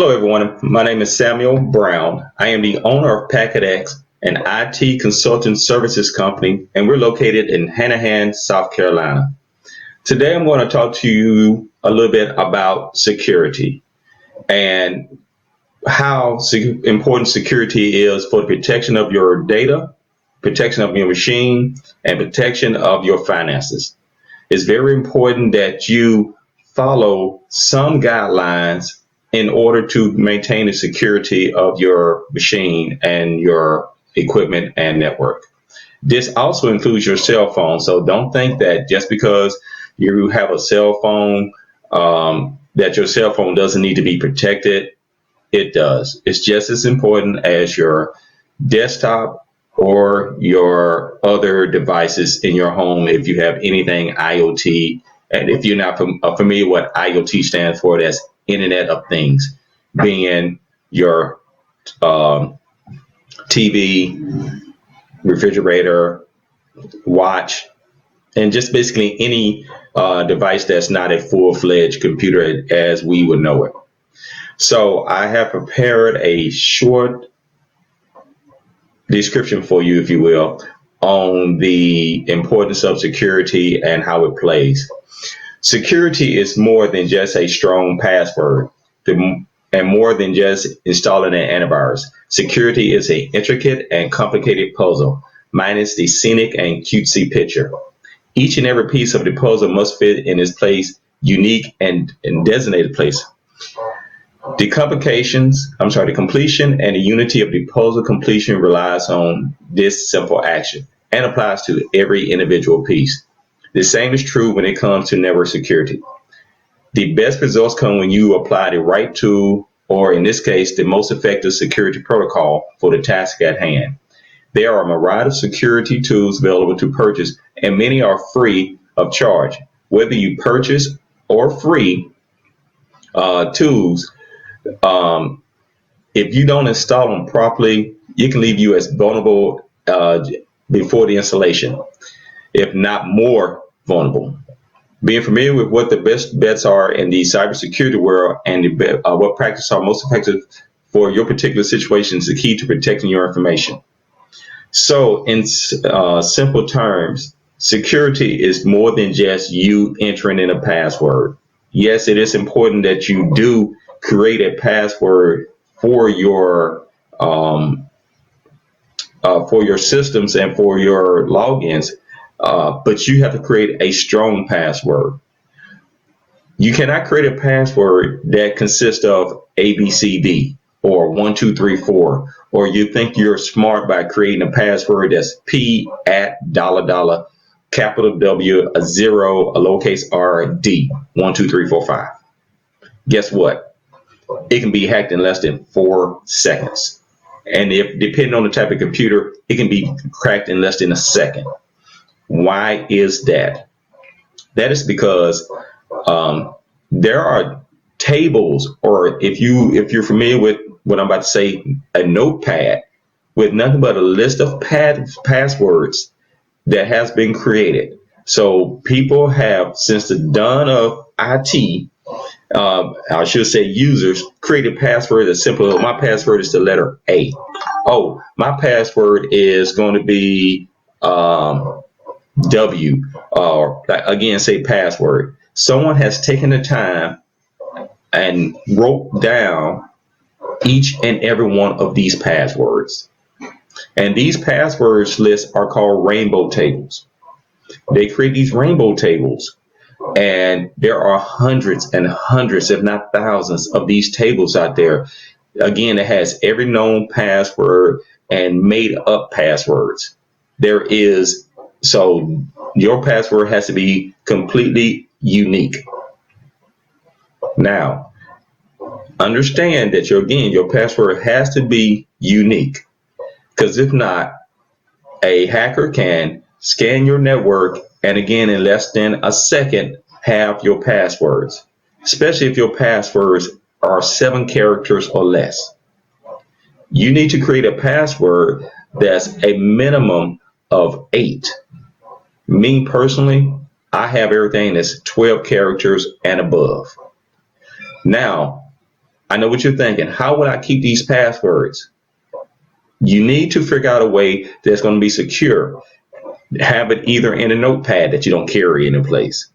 Hello, everyone. My name is Samuel Brown. I am the owner of PacketX, an IT consulting services company, and we're located in Hanahan, South Carolina. Today, I'm going to talk to you a little bit about security and how important security is for the protection of your data, protection of your machine, and protection of your finances. It's very important that you follow some guidelines in order to maintain the security of your machine and your equipment and network. This also includes your cell phone. So don't think that just because you have a cell phone, that your cell phone doesn't need to be protected. It does. It's just as important as your desktop or your other devices in your home if you have anything IoT. And if you're not familiar what IoT stands for, that's Internet of Things, being your TV, refrigerator, watch, and just basically any device that's not a full-fledged computer as we would know it. So I have prepared a short description for you, if you will, on the importance of security and how it plays. Security is more than just a strong password and more than just installing an antivirus. Security is an intricate and complicated puzzle, minus the scenic and cutesy picture. Each and every piece of the puzzle must fit in its place, unique and designated place. The completion and the unity of the puzzle completion relies on this simple action and applies to every individual piece. The same is true when it comes to network security. The best results come when you apply the right tool, or in this case, the most effective security protocol for the task at hand. There are a variety of security tools available to purchase, and many are free of charge. Whether you purchase or free tools, if you don't install them properly, it can leave you as vulnerable before the installation, if not more vulnerable. Being familiar with what the best bets are in the cybersecurity world and what practices are most effective for your particular situation is the key to protecting your information. So in simple terms, security is more than just you entering in a password. Yes, it is important that you do create a password for your systems and for your logins, but you have to create a strong password. You cannot create a password that consists of ABCD or 1 2 3 4, or you think you're smart by creating a password that's P at $, capital W, a 0, a lowercase r, D, 1 2 3 4 5. Guess what? It can be hacked in less than 4 seconds. And if depending on the type of computer, it can be cracked in less than a second. Why is that? That is because there are tables, or if you're familiar with what I'm about to say, a notepad with nothing but a list of passwords that has been created. So people have, since the dawn of IT, I should say users, created passwords as simple as my password is the letter A. Oh, my password is going to be W, or again, say password. Someone has taken the time and wrote down each and every one of these passwords. And these passwords lists are called rainbow tables. They create these rainbow tables, and there are hundreds and hundreds, if not thousands, of these tables out there. Again, it has every known password and made up passwords. So your password has to be completely unique. Now, understand that your password has to be unique, because if not, a hacker can scan your network and again, in less than a second, have your passwords, especially if your passwords are 7 characters or less. You need to create a password that's a minimum of 8. Me personally, I have everything that's 12 characters and above. Now, I know what you're thinking. How will I keep these passwords? You need to figure out a way that's going to be secure. Have it either in a notepad that you don't carry in place.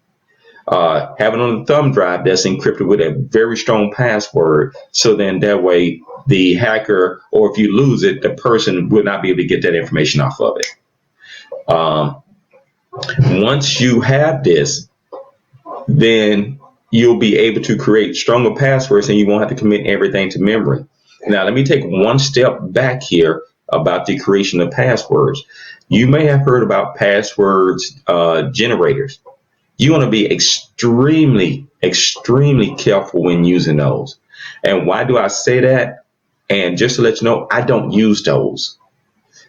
Have it on a thumb drive that's encrypted with a very strong password. So then that way the hacker, or if you lose it, the person will not be able to get that information off of it. Once you have this, then you'll be able to create stronger passwords and you won't have to commit everything to memory. Now, let me take one step back here about the creation of passwords. You may have heard about passwords generators. You want to be extremely, extremely careful when using those. And why do I say that? And just to let you know, I don't use those.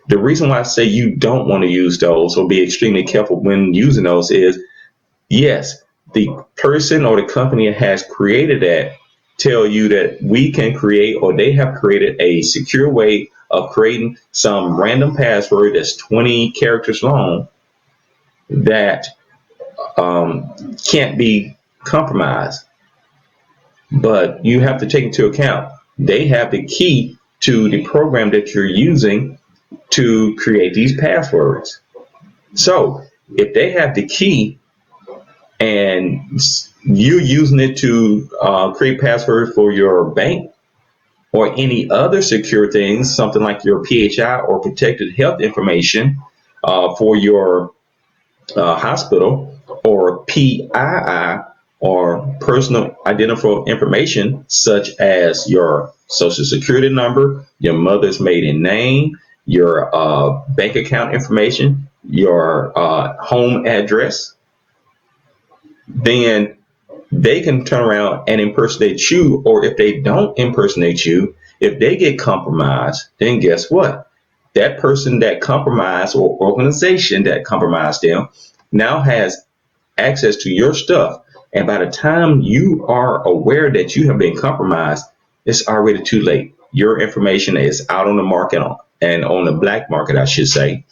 The reason why I say you don't want to use those or be extremely careful when using those is, yes, the person or the company that has created that tell you that we can create, or they have created a secure way of creating some random password that's 20 characters long that can't be compromised. But you have to take into account they have the key to the program that you're using to create these passwords. So if they have the key and you're using it to create passwords for your bank or any other secure things, something like your PHI or protected health information for your hospital, or PII, or personal identifiable information, such as your social security number, your mother's maiden name, your bank account information, your home address, then they can turn around and impersonate you. Or if they don't impersonate you, if they get compromised, then guess what? That person that compromised, or organization that compromised them, now has access to your stuff. And by the time you are aware that you have been compromised, it's already too late. Your information is out on the market, and on the black market, I should say.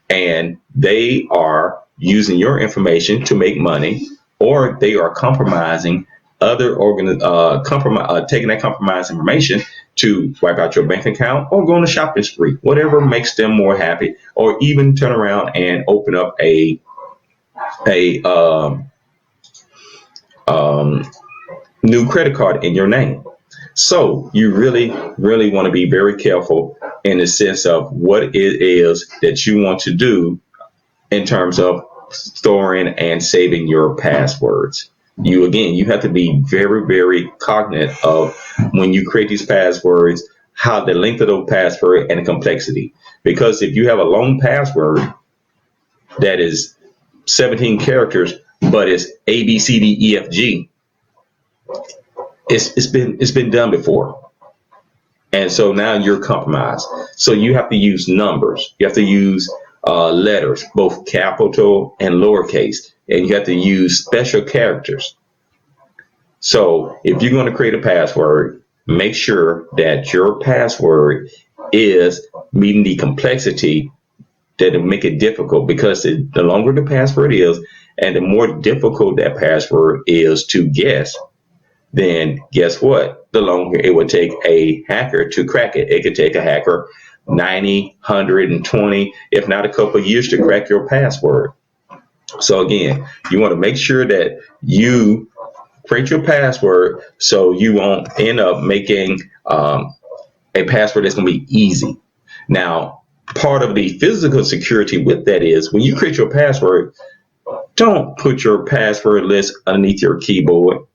And they are using your information to make money, or they are compromising other taking that compromised information to wipe out your bank account or go on a shopping spree, whatever makes them more happy, or even turn around and open up a new credit card in your name. So you really, really want to be very careful in the sense of what it is that you want to do in terms of storing and saving your passwords. You have to be very, very cognizant of when you create these passwords, how the length of the password and the complexity. Because if you have a long password that is 17 characters, but it's A, B, C, D, E, F, G, it's been done before. And so now you're compromised. So you have to use numbers. You have to use letters, both capital and lowercase, and you have to use special characters. So if you're going to create a password, make sure that your password is meeting the complexity that will make it difficult, because the longer the password is and the more difficult that password is to guess, then guess what? The longer it would take a hacker to crack it. It could take a hacker 90, 120, if not a couple of years to crack your password. So again, you want to make sure that you create your password so you won't end up making a password that's going to be easy. Now, part of the physical security with that is when you create your password, don't put your password list underneath your keyboard.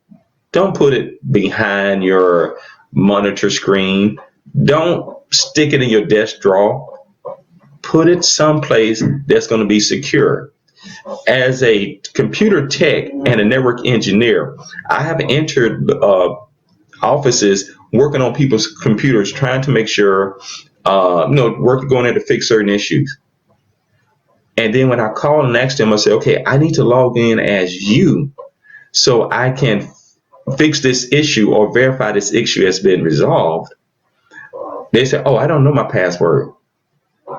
Don't put it behind your monitor screen. Don't stick it in your desk drawer. Put it someplace that's going to be secure. As a computer tech and a network engineer, I have entered offices working on people's computers, trying to make sure, working going in to fix certain issues. And then when I call and ask them, I say, okay, I need to log in as you so I can fix this issue or verify this issue has been resolved. They say, oh, I don't know my password.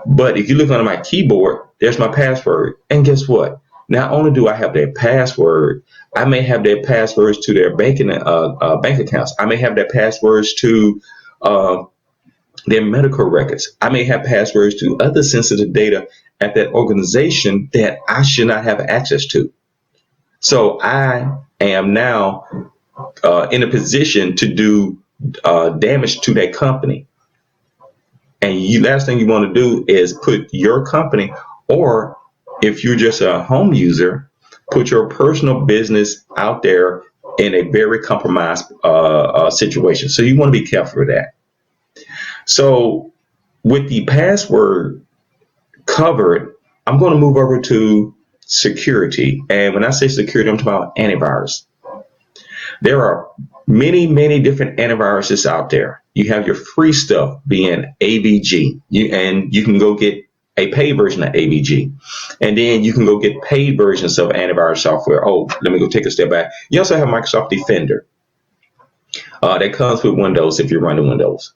But if you look under my keyboard, there's my password. And guess what? not only do I have their password, I may have their passwords to their bank accounts. I may have their passwords to uh, their medical records. I may have passwords to other sensitive data at that organization that I should not have access to. So I am now in a position to do damage to that company. And last thing you want to do is put your company, or if you're just a home user, put your personal business out there in a very compromised situation. So you want to be careful with that. So with the password covered, I'm going to move over to security. And when I say security, I'm talking about antivirus. There are many, many different antiviruses out there. You have your free stuff being AVG, and you can go get a paid version of AVG. And then you can go get paid versions of antivirus software. Oh, let me go take a step back. You also have Microsoft Defender. That comes with Windows if you're running Windows.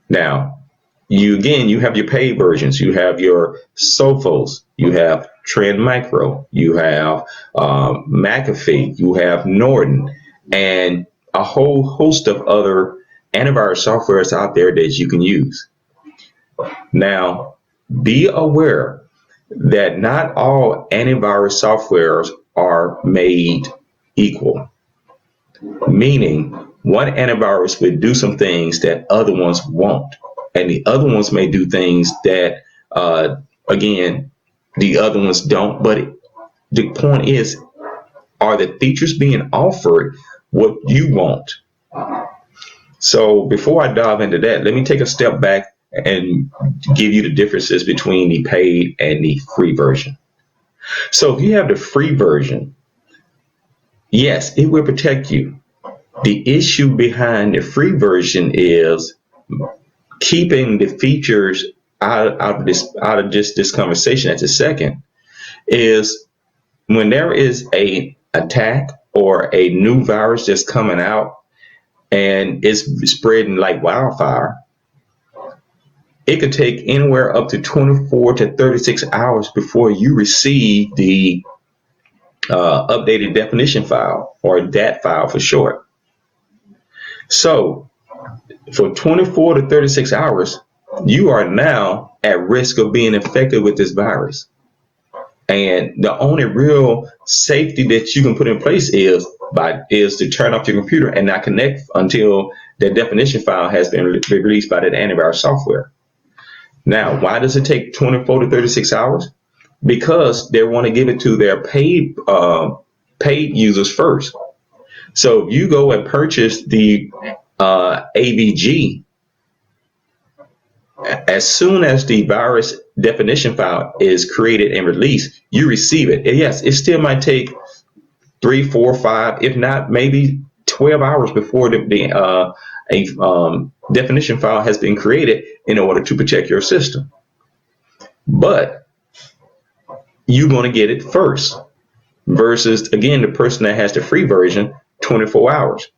Now, you have your paid versions. You have your Sophos. You have Trend Micro. You have McAfee. You have Norton, and a whole host of other antivirus softwares out there that you can use. Now, be aware that not all antivirus softwares are made equal, meaning one antivirus will do some things that other ones won't, and the other ones may do things that, again, the other ones don't. But the point is, are the features being offered what you want? So before I dive into that, let me take a step back and give you the differences between the paid and the free version. So if you have the free version, yes, it will protect you. The issue behind the free version is keeping the features out of this conversation at the second. Is when there is a attack or a new virus that's coming out and it's spreading like wildfire, it could take anywhere up to 24 to 36 hours before you receive the updated definition file, or DAT file for short. So for 24 to 36 hours, you are now at risk of being infected with this virus. And the only real safety that you can put in place is to turn off your computer and not connect until the definition file has been released by that antivirus software. Now, why does it take 24 to 36 hours? Because they want to give it to their paid users first. So if you go and purchase the AVG, as soon as the virus definition file is created and released, you receive it. And yes, it still might take 3, 4, 5, if not maybe 12 hours before the definition file has been created in order to protect your system. But you're going to get it first, versus, again, the person that has the free version, 24 hours.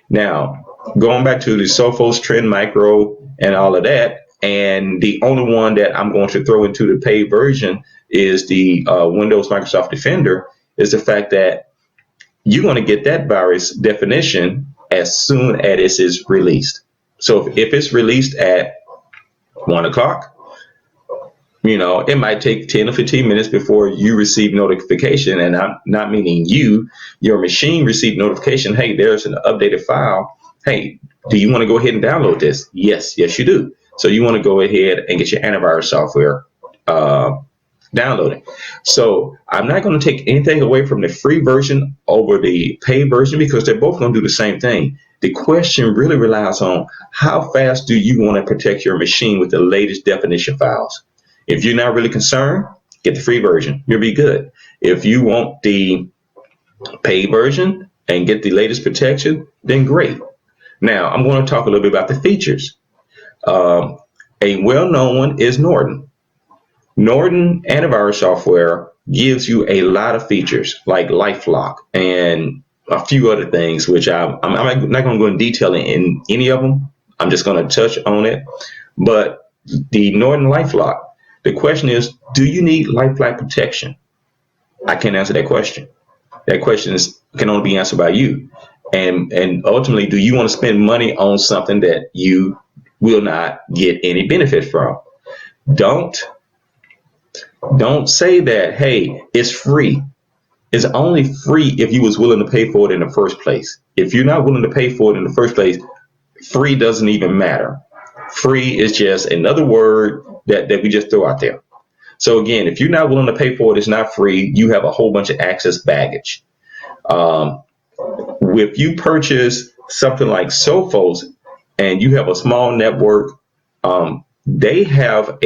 Now, going back to the Sophos, Trend Micro, and all of that, and the only one that I'm going to throw into the paid version is the Windows Microsoft Defender, is the fact that you're going to get that virus definition as soon as it is released. So if it's released at 1 o'clock, it might take 10 or 15 minutes before you receive notification. And I'm not meaning your machine received notification, hey, there's an updated file. Hey, do you want to go ahead and download this? Yes, you do. So you want to go ahead and get your antivirus software downloaded. So I'm not going to take anything away from the free version over the paid version, because they're both going to do the same thing. The question really relies on how fast do you want to protect your machine with the latest definition files. If you're not really concerned, get the free version. You'll be good. If you want the paid version and get the latest protection, then great. Now, I'm going to talk a little bit about the features. A well-known one is Norton. Norton antivirus software gives you a lot of features like LifeLock and a few other things, which I'm not going to go in detail in any of them. I'm just going to touch on it. But the Norton LifeLock, the question is, do you need LifeLock protection? I can't answer that question. That question can only be answered by you. And ultimately, do you want to spend money on something that you will not get any benefit from? Don't don't say that, hey, it's free. It's only free if you was willing to pay for it in the first place. If you're not willing to pay for it in the first place, free doesn't even matter. Free is just another word that we just throw out there. So again, if you're not willing to pay for it, it's not free. You have a whole bunch of access baggage. Um, if you purchase something like Sophos and you have a small network, they have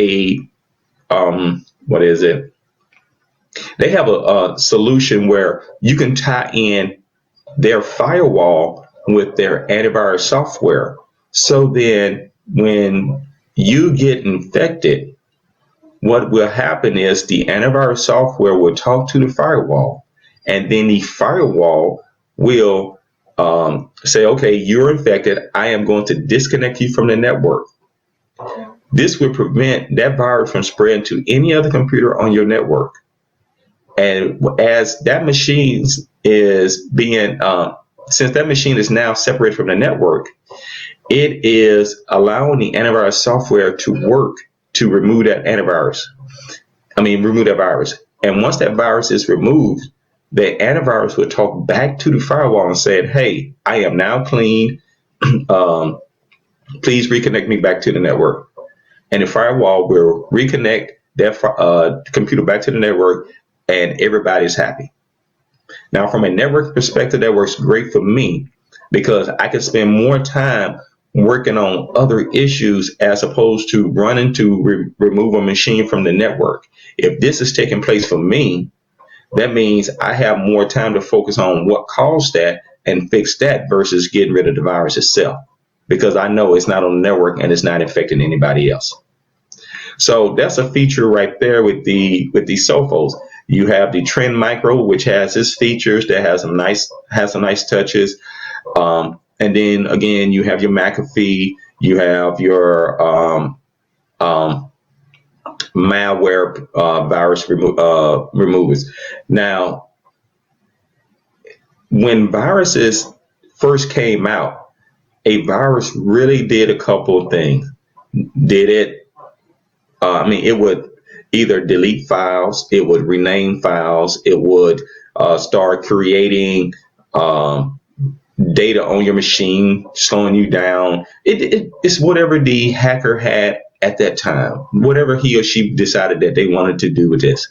what is it? They have a solution where you can tie in their firewall with their antivirus software. So then when you get infected, what will happen is the antivirus software will talk to the firewall, and then the firewall will say, okay, you're infected. I am going to disconnect you from the network. This will prevent that virus from spreading to any other computer on your network. And as that machine is being, since that machine is now separated from the network, it is allowing the antivirus software to work to remove that remove that virus. And once that virus is removed, the antivirus will talk back to the firewall and say, hey, I am now clean. Um, Please reconnect me back to the network. And the firewall will reconnect that computer back to the network, and everybody's happy. Now, from a network perspective, that works great for me because I can spend more time working on other issues as opposed to running to remove a machine from the network. If this is taking place for me, that means I have more time to focus on what caused that and fix that versus getting rid of the virus itself, because I know it's not on the network and it's not infecting anybody else. So that's a feature right there with the Sophos. You have the Trend Micro, which has its features that has some nice touches. And then again, you have your McAfee, you have your malware virus removers. Now, when viruses first came out, a virus really did a couple of things. Did it? It would either delete files, it would rename files, it would start creating data on your machine, slowing you down. It's whatever the hacker had at that time, whatever he or she decided that they wanted to do with this.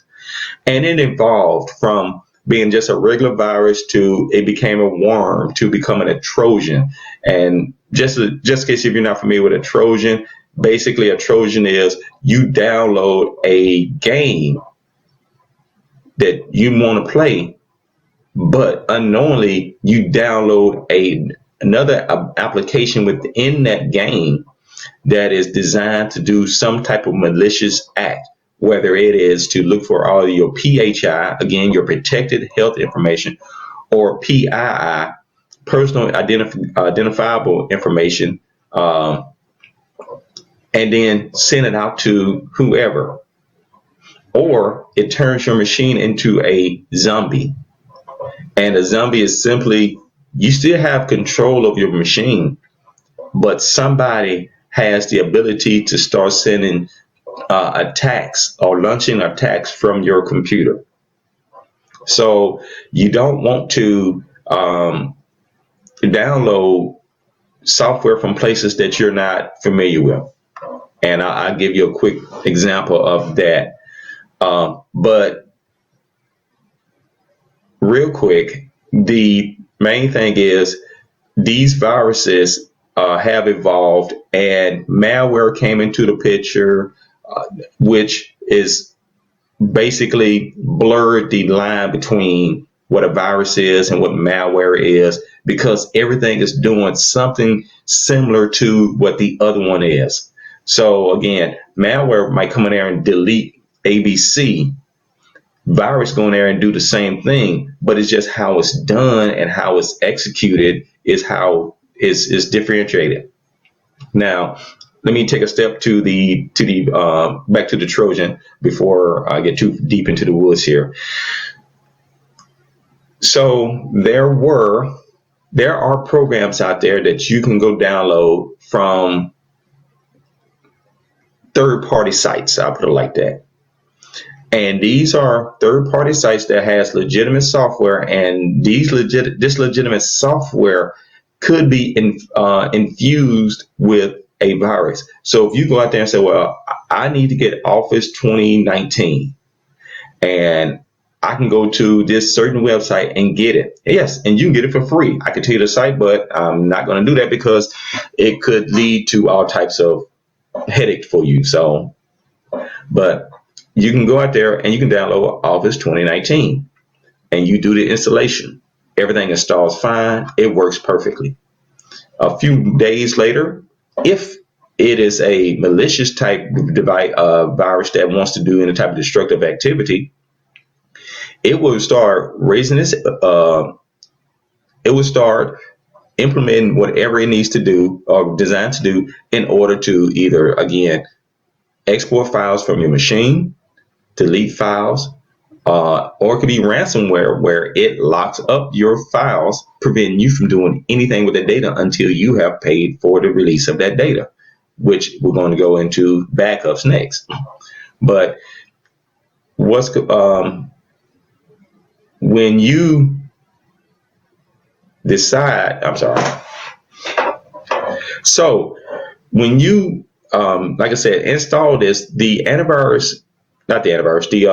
And it evolved from being just a regular virus to it became a worm to becoming a Trojan. And just in case if you're not familiar with a Trojan, basically a Trojan is you download a game that you want to play, but unknowingly you download another application within that game that is designed to do some type of malicious act, whether it is to look for all of your PHI, again, your protected health information, or PII, personal identifiable information, and then send it out to whoever. Or it turns your machine into a zombie. And a zombie is simply, you still have control of your machine, but somebody has the ability to start sending attacks or launching attacks from your computer. So you don't want to download software from places that you're not familiar with. And I'll give you a quick example of that. But real quick, the main thing is these viruses have evolved, and malware came into the picture, which is basically blurred the line between what a virus is and what malware is, because everything is doing something similar to what the other one is. So again, malware might come in there and delete ABC. Virus go in there and do the same thing, but it's just how it's done and how it's executed is how is differentiated. Now, let me take a step to the back to the Trojan before I get too deep into the woods here. So there are programs out there that you can go download from third-party sites. I'll put it like that. And these are third-party sites that has legitimate software, and this legitimate software could be infused with a virus. So if you go out there and say, "Well, I need to get Office 2019," and I can go to this certain website and get it. Yes, and you can get it for free. I can tell you the site, but I'm not going to do that because it could lead to all types of headache for you. So, but you can go out there and you can download Office 2019 and you do the installation. Everything installs fine. It works perfectly. A few days later, if it is a malicious type device, virus that wants to do any type of destructive activity, it will start raising this. It will start implementing whatever it needs to do or designed to do in order to either, again, export files from your machine, delete files, or it could be ransomware where it locks up your files, preventing you from doing anything with the data until you have paid for the release of that data, which we're going to go into backups next. But what's when you decide, I'm sorry. So when you, like I said, install this, the antivirus, not the antivirus, the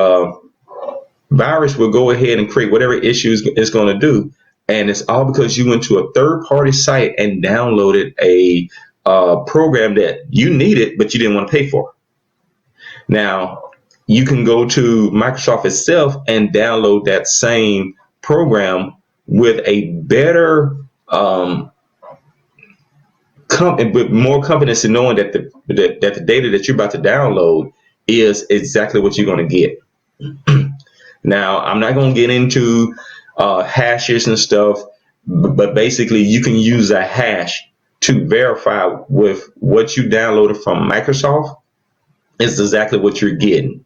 virus will go ahead and create whatever issues it's going to do. And it's all because you went to a third party site and downloaded a program that you needed, but you didn't want to pay for. Now, you can go to Microsoft itself and download that same program with a better, with more confidence in knowing that the data that you're about to download is exactly what you're going to get. Now, I'm not going to get into hashes and stuff, but basically you can use a hash to verify with what you downloaded from Microsoft is exactly what you're getting.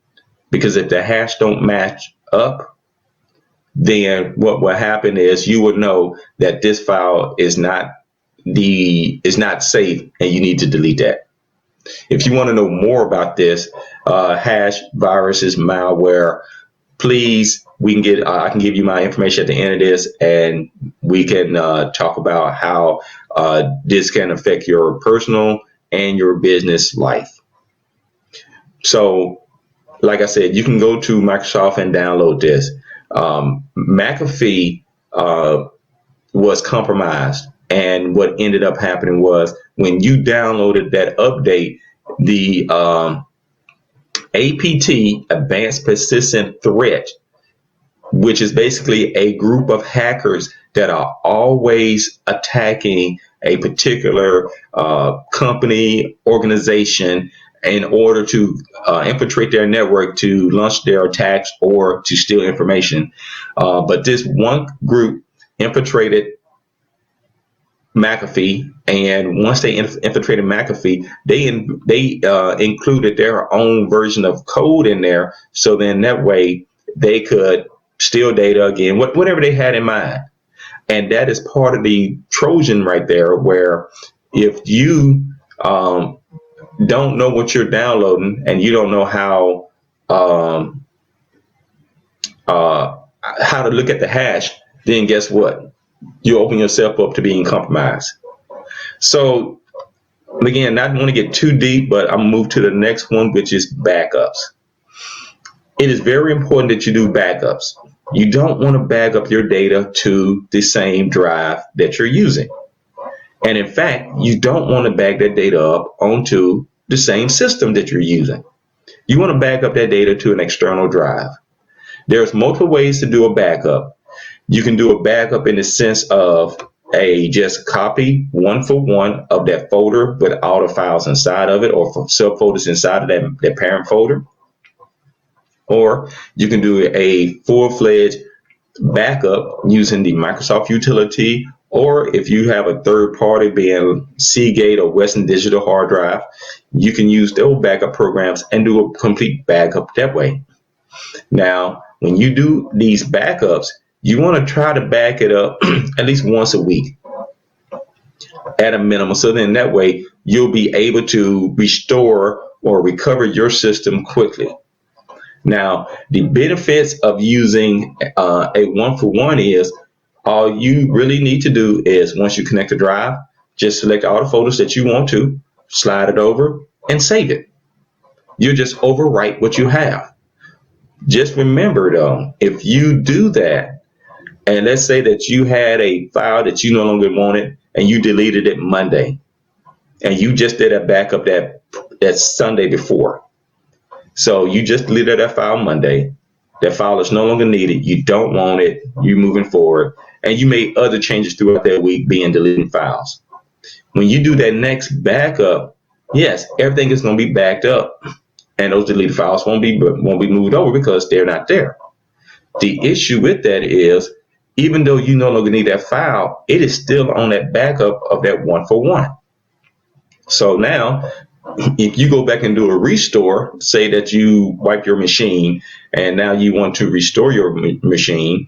Because if the hash don't match up, then what will happen is you would know that this file is not safe and you need to delete that. If you want to know more about this, hash, viruses, malware, please, I can give you my information at the end of this, and we can talk about how this can affect your personal and your business life. So, like I said, you can go to Microsoft and download this. McAfee was compromised, and what ended up happening was when you downloaded that update, the APT, Advanced Persistent Threat, which is basically a group of hackers that are always attacking a particular company, organization, in order to infiltrate their network to launch their attacks or to steal information. But this one group infiltrated McAfee, and once they infiltrated McAfee, they included their own version of code in there. So then that way they could steal data again, whatever they had in mind. And that is part of the Trojan right there, where if you don't know what you're downloading and you don't know how to look at the hash, then guess what? You open yourself up to being compromised. So again, not want to get too deep, but I'm gonna move to the next one, which is backups. It is very important that you do backups. You don't want to back up your data to the same drive that you're using. And in fact, you don't want to back that data up onto the same system that you're using. You want to back up that data to an external drive. There's multiple ways to do a backup. You can do a backup in the sense of just copy one for one of that folder with all the files inside of it, or subfolders inside of that parent folder. Or you can do a full-fledged backup using the Microsoft utility, or if you have a third party being Seagate or Western Digital hard drive, you can use those backup programs and do a complete backup that way. Now, when you do these backups, you want to try to back it up at least once a week at a minimum. So then that way you'll be able to restore or recover your system quickly. Now, the benefits of using a one-for-one is all you really need to do is once you connect the drive, just select all the photos that you want to, slide it over, and save it. You just overwrite what you have. Just remember though, if you do that, and let's say that you had a file that you no longer wanted and you deleted it Monday, and you just did a backup that Sunday before. So you just deleted that file Monday. That file is no longer needed. You don't want it. You're moving forward. And you made other changes throughout that week being deleting files. When you do that next backup, yes, everything is going to be backed up. And those deleted files won't be moved over because they're not there. The issue with that is, even though you no longer need that file, it is still on that backup of that one-for-one. So now, if you go back and do a restore, say that you wipe your machine and now you want to restore your machine,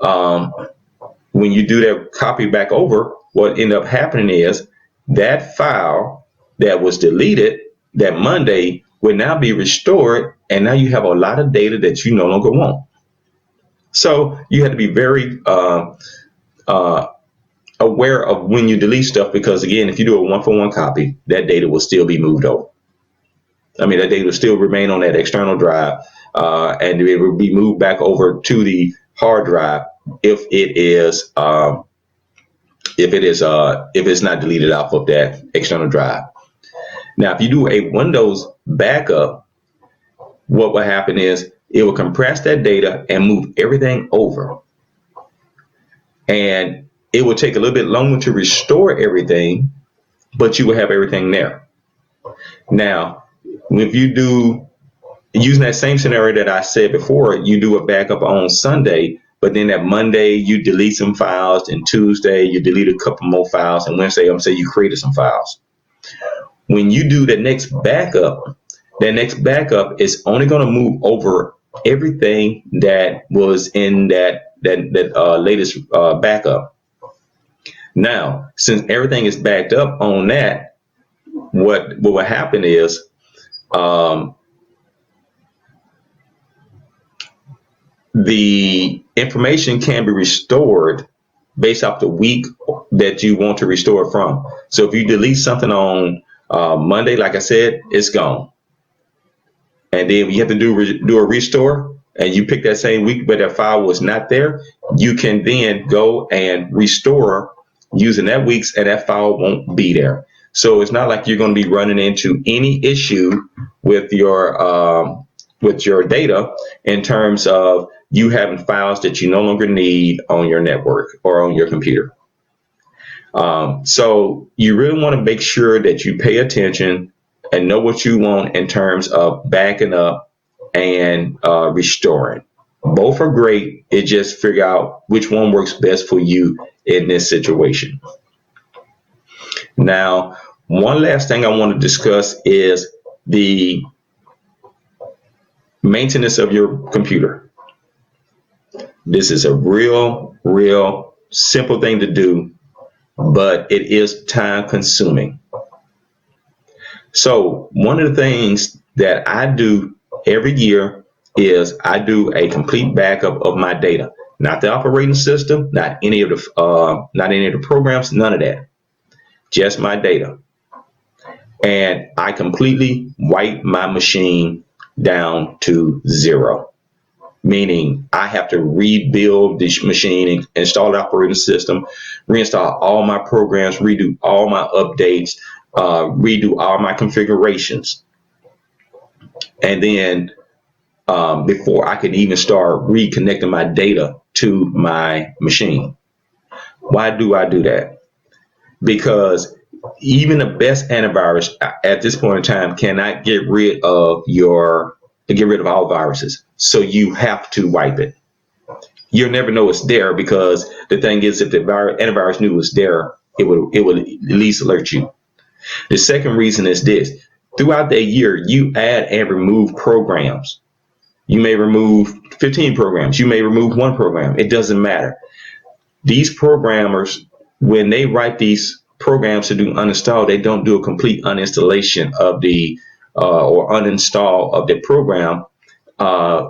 when you do that copy back over, what end up happening is that file that was deleted that Monday will now be restored, and now you have a lot of data that you no longer want. So you have to be very aware of when you delete stuff, because again, if you do a one-for-one copy, that data will still be moved over. I mean, that data will still remain on that external drive, and it will be moved back over to the hard drive if it's not deleted off of that external drive. Now, if you do a Windows backup, what will happen is it will compress that data and move everything over. And it will take a little bit longer to restore everything, but you will have everything there. Now, if you do, using that same scenario that I said before, you do a backup on Sunday, but then that Monday you delete some files, and Tuesday you delete a couple more files, and Wednesday you created some files. When you do the next backup is only going to move over everything that was in that latest backup. Now, since everything is backed up on that, what will happen is the information can be restored based off the week that you want to restore it from. So if you delete something on Monday, like I said, it's gone. And then you have to do a restore, and you pick that same week, but that file was not there, you can then go and restore using that week's, and that file won't be there. So it's not like you're going to be running into any issue with your data in terms of you having files that you no longer need on your network or on your computer. So you really want to make sure that you pay attention and know what you want in terms of backing up and restoring. Both are great. It just figure out which one works best for you in this situation. Now, one last thing I want to discuss is the maintenance of your computer. This is a real simple thing to do, but it is time consuming. So one of the things that I do every year is I do a complete backup of my data, not the operating system, not any of the programs, none of that, just my data. And I completely wipe my machine down to zero, meaning I have to rebuild this machine, install the operating system, reinstall all my programs, redo all my updates, redo all my configurations. And then before I can even start reconnecting my data to my machine. Why do I do that? Because even the best antivirus at this point in time cannot get rid of all viruses. So you have to wipe it. You'll never know it's there, because the thing is, if the antivirus knew it was there, it would at least alert you. The second reason is this: throughout the year, you add and remove programs. You may remove 15 programs. You may remove one program. It doesn't matter. These programmers, when they write these programs to do uninstall, they don't do a complete uninstallation of the or uninstall of the program.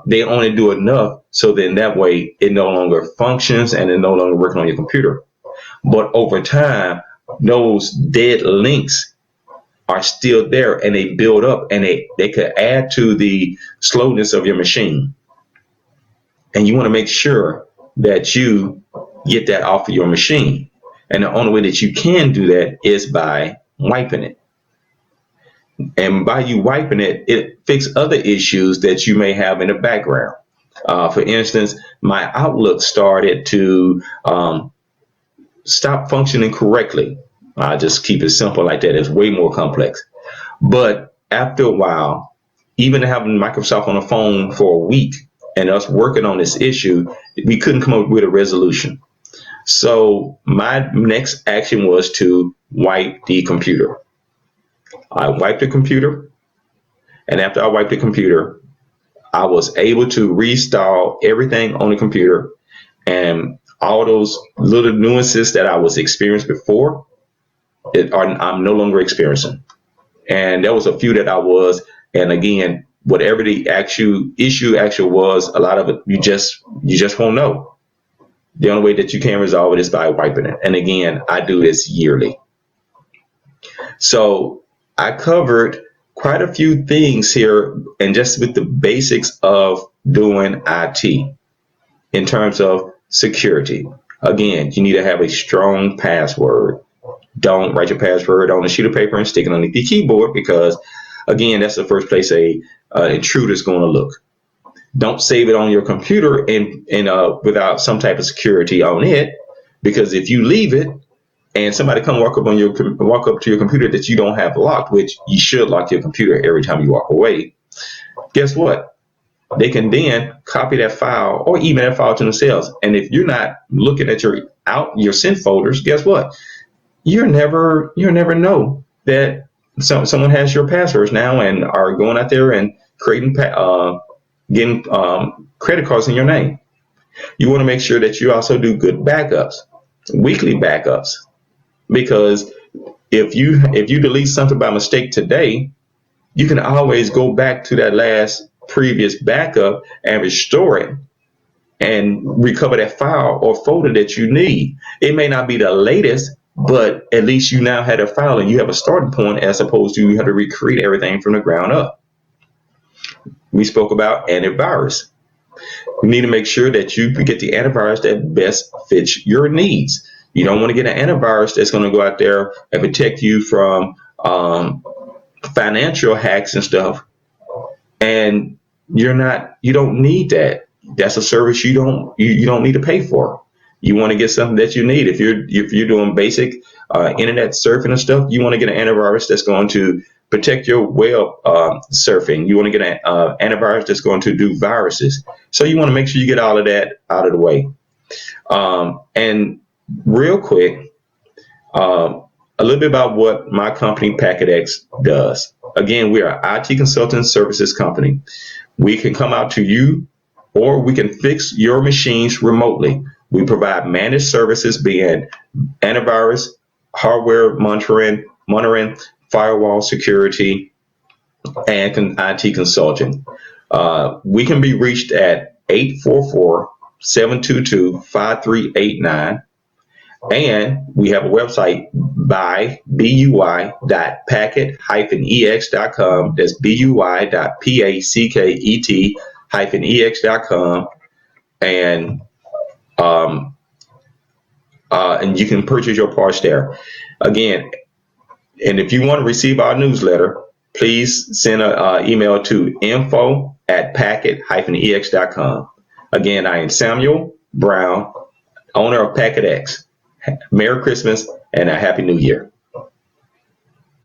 They only do enough so then that way it no longer functions and it no longer working on your computer. But over time, those dead links are still there and they build up and they could add to the slowness of your machine. And you want to make sure that you get that off of your machine. And the only way that you can do that is by wiping it. And by you wiping it, it fixes other issues that you may have in the background. For instance, my Outlook started to stop functioning correctly. I just keep it simple like that. It's way more complex. But after a while, even having Microsoft on the phone for a week and us working on this issue, we couldn't come up with a resolution. So my next action was to wipe the computer. I wiped the computer, and after I wiped the computer, I was able to reinstall everything on the computer, and all those little nuances that I was experiencing before, I'm no longer experiencing. And there was a few that I was, and again, whatever the actual issue was, a lot of it you just won't know. The only way that you can resolve it is by wiping it. And again, I do this yearly. So I covered quite a few things here, and just with the basics of doing IT in terms of security. Again, you need to have a strong password. Don't write your password on a sheet of paper and stick it underneath the keyboard, because again, that's the first place a intruder is going to look. Don't save it on your computer and without some type of security on it, because if you leave it and somebody come walk up to your computer that you don't have locked, which you should lock your computer every time you walk away, guess what? They can then copy that file or email that file to themselves. And if you're not looking at your sent folders, guess what? You'll never know that someone has your passwords now and are going out there and creating getting credit cards in your name. You want to make sure that you also do good backups, weekly backups, because if you delete something by mistake today, you can always go back to that last previous backup and restore it and recover that file or folder that you need. It may not be the latest, but at least you now had a file and you have a starting point, as opposed to you have to recreate everything from the ground up. We spoke about antivirus. You need to make sure that you get the antivirus that best fits your needs. You don't want to get an antivirus that's going to go out there and protect you from financial hacks and stuff, and you don't need that. That's a service you don't need to pay for. You want to get something that you need. If you're doing basic internet surfing and stuff, you want to get an antivirus that's going to protect your web surfing. You want to get an antivirus that's going to do viruses. So you want to make sure you get all of that out of the way. And real quick, a little bit about what my company PacketX does. Again, we are an IT consulting services company. We can come out to you, or we can fix your machines remotely. We provide managed services, being antivirus, hardware monitoring, firewall security, and IT consulting. We can be reached at 844-722-5389. And we have a website by bui.packet-ex.com. That's bui.packet-ex.com. And you can purchase your parts there. Again, and if you want to receive our newsletter, please send an email to info@packet-ex.com. Again, I am Samuel Brown, owner of PacketX. Merry Christmas and a Happy New Year.